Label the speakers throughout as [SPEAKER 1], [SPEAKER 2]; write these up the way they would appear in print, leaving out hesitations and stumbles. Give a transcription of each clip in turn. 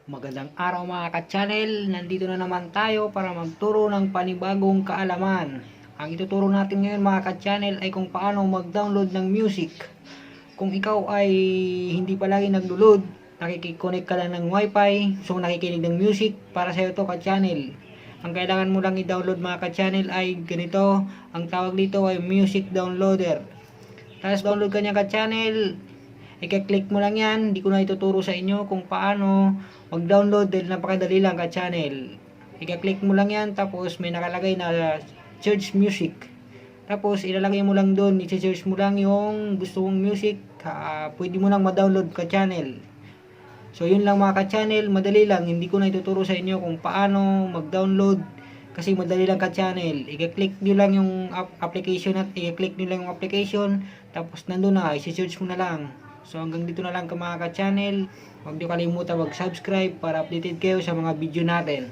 [SPEAKER 1] Magandang araw mga ka-channel, nandito na naman tayo para magturo ng panibagong kaalaman. Ang ituturo natin ngayon mga ka-channel ay kung paano mag-download ng music. Kung ikaw ay hindi palagi naglo-load, nakikiconnect ka lang ng wifi, so nakikinig ng music, para sa iyo to ka-channel. Ang kailangan mo lang i-download mga ka-channel ay ganito, ang tawag dito ay music downloader. Tapos download ka niya ka-channel, i-click mo lang yan. Hindi ko na ituturo sa inyo kung paano mag-download dahil napakadali lang ka-channel. I-click mo lang yan, tapos may nakalagay na search music. Tapos ilalagay mo lang doon, i-search mo lang yung gusto mong music, pwede mo nang ma-download ka-channel. So yun lang mga ka-channel, madali lang. Hindi ko na ituturo sa inyo kung paano mag-download kasi madali lang ka-channel. I-click nyo lang yung application at i-click nyo lang yung application, tapos nandun na, i-search mo na lang. So hanggang dito na lang ka mga ka-channel. Huwag niyo kalimutan mag-subscribe para updated kayo sa mga video natin.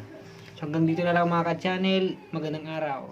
[SPEAKER 1] So hanggang dito na lang mga ka-channel. Magandang araw.